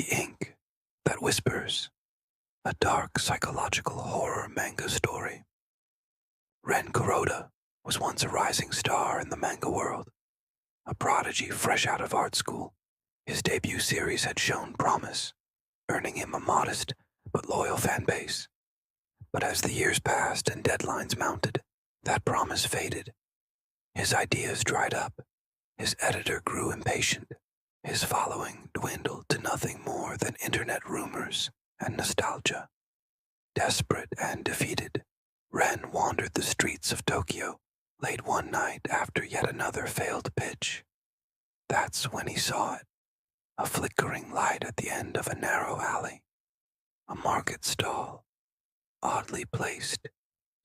The Ink That Whispers, a dark psychological horror manga story. Ren Kuroda was once a rising star in the manga world, a prodigy fresh out of art school. His debut series had shown promise, earning him a modest but loyal fan base. But as the years passed and deadlines mounted, that promise faded. His ideas dried up, his editor grew impatient, his following dwindled to nothing more than internet rumors and nostalgia. Desperate and defeated, Ren wandered the streets of Tokyo late one night after yet another failed pitch. That's when he saw it, a flickering light at the end of a narrow alley, a market stall, oddly placed,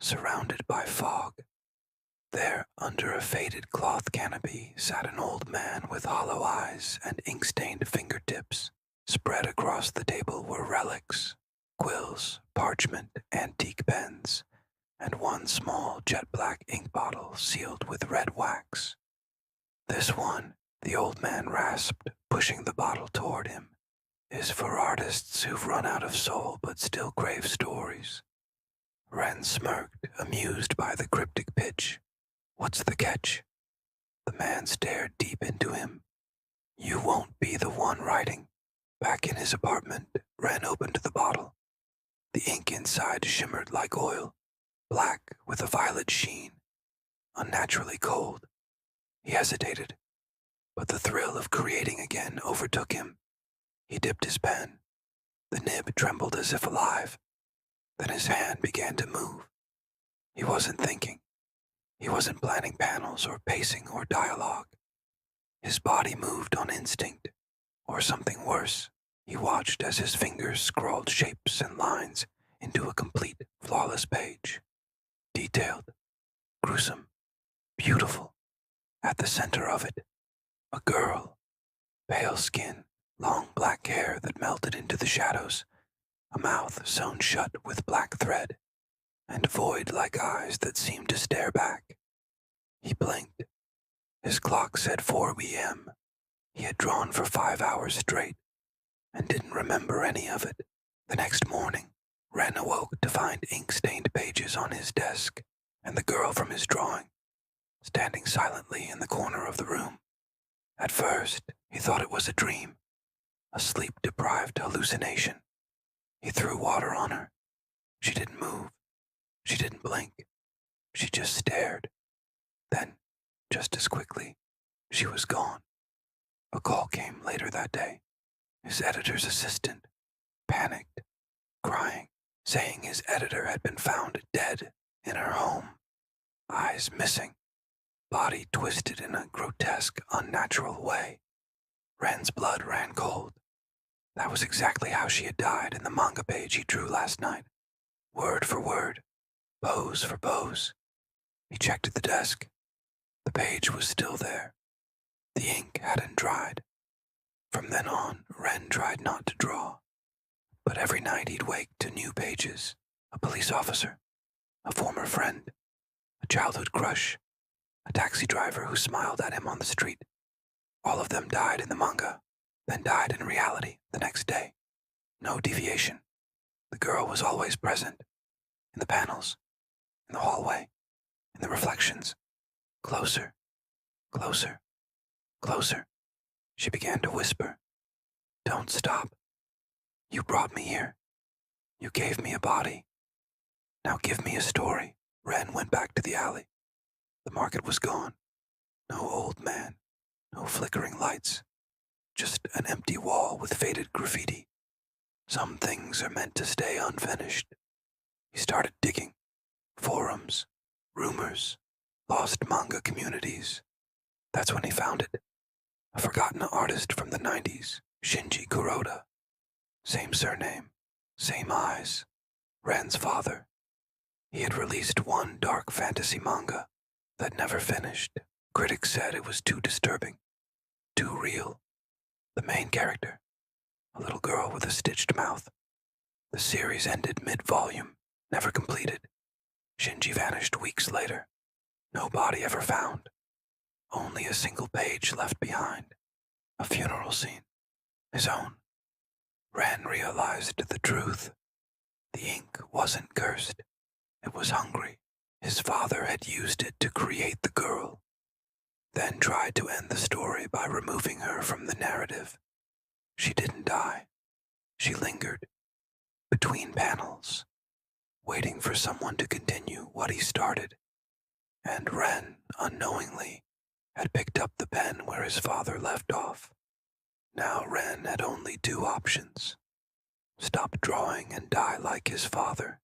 surrounded by fog. There, under a faded cloth canopy, sat an old man with hollow eyes and ink-stained fingertips. Spread across the table were relics, quills, parchment, antique pens, and one small jet-black ink bottle sealed with red wax. This one, the old man rasped, pushing the bottle toward him, is for artists who've run out of soul but still crave stories. Ren smirked, amused by the cryptic pitch. What's the catch? The man stared deep into him. You won't be the one writing. Back in his apartment, Ren opened the bottle. The ink inside shimmered like oil, black with a violet sheen, unnaturally cold. He hesitated, but the thrill of creating again overtook him. He dipped his pen. The nib trembled as if alive. Then his hand began to move. He wasn't thinking. He wasn't planning panels or pacing or dialogue. His body moved on instinct, or something worse. He watched as his fingers scrawled shapes and lines into a complete, flawless page. Detailed, gruesome, beautiful. At the center of it, a girl, pale skin, long black hair that melted into the shadows, a mouth sewn shut with black thread, and void-like eyes that seemed to stare back. He blinked. His clock said 4 p.m. He had drawn for 5 hours straight, and didn't remember any of it. The next morning, Ren awoke to find ink-stained pages on his desk, and the girl from his drawing, standing silently in the corner of the room. At first, he thought it was a dream, a sleep-deprived hallucination. He threw water on her. She didn't move. She didn't blink. She just stared. Then, just as quickly, she was gone. A call came later that day. His editor's assistant, panicked, crying, saying his editor had been found dead in her home. Eyes missing, body twisted in a grotesque, unnatural way. Ren's blood ran cold. That was exactly how she had died in the manga page he drew last night. Word for word, pose for pose. He checked at the desk. The page was still there. The ink hadn't dried. From then on, Ren tried not to draw. But every night he'd wake to new pages. A police officer, a former friend, a childhood crush, a taxi driver who smiled at him on the street. All of them died in the manga, then died in reality the next day. No deviation. The girl was always present. In the panels, in the hallway, in the reflections. Closer, closer, closer. She began to whisper. Don't stop. You brought me here. You gave me a body. Now give me a story. Ren went back to the alley. The market was gone. No old man, no flickering lights. Just an empty wall with faded graffiti. Some things are meant to stay unfinished. He started digging. Forums, rumors, lost manga communities. That's when he found it. A forgotten artist from the 90s, Shinji Kuroda. Same surname, same eyes. Ren's father. He had released one dark fantasy manga that never finished. Critics said it was too disturbing, too real. The main character, a little girl with a stitched mouth. The series ended mid-volume, never completed. Shinji vanished weeks later. No body ever found. Only a single page left behind. A funeral scene. His own. Ren realized the truth. The ink wasn't cursed. It was hungry. His father had used it to create the girl, then tried to end the story by removing her from the narrative. She didn't die. She lingered between panels, waiting for someone to continue what he started. And Ren, unknowingly, had picked up the pen where his father left off. Now Ren had only two options: stop drawing and die like his father,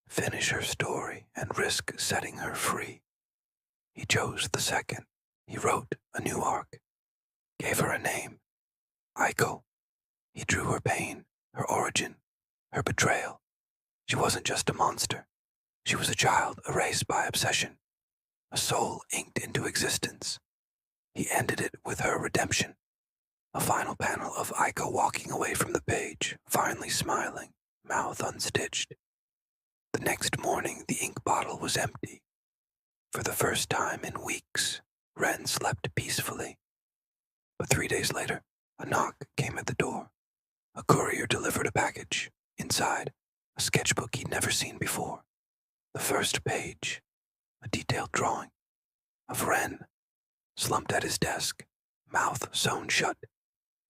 finish her story and risk setting her free. He chose the second. He wrote a new arc, gave her a name, Aiko. He drew her pain, her origin, her betrayal. She wasn't just a monster. She was a child erased by obsession, a soul inked into existence. He ended it with her redemption. A final panel of Aiko walking away from the page, finally smiling, mouth unstitched. The next morning, the ink bottle was empty. For the first time in weeks, Ren slept peacefully. But 3 days later, a knock came at the door. A courier delivered a package. Inside, a sketchbook he'd never seen before. The first page, a detailed drawing of Ren, slumped at his desk, mouth sewn shut,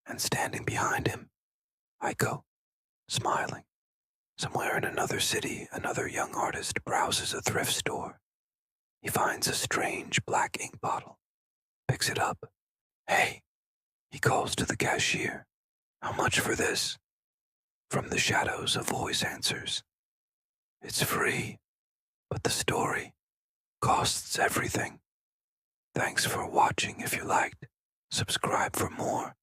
and standing behind him, Aiko, smiling. Somewhere in another city, another young artist browses a thrift store. He finds a strange black ink bottle, picks it up. "Hey," he calls to the cashier. "How much for this?" From the shadows, a voice answers. "It's free, but the story costs everything." Thanks for watching. If you liked, subscribe for more.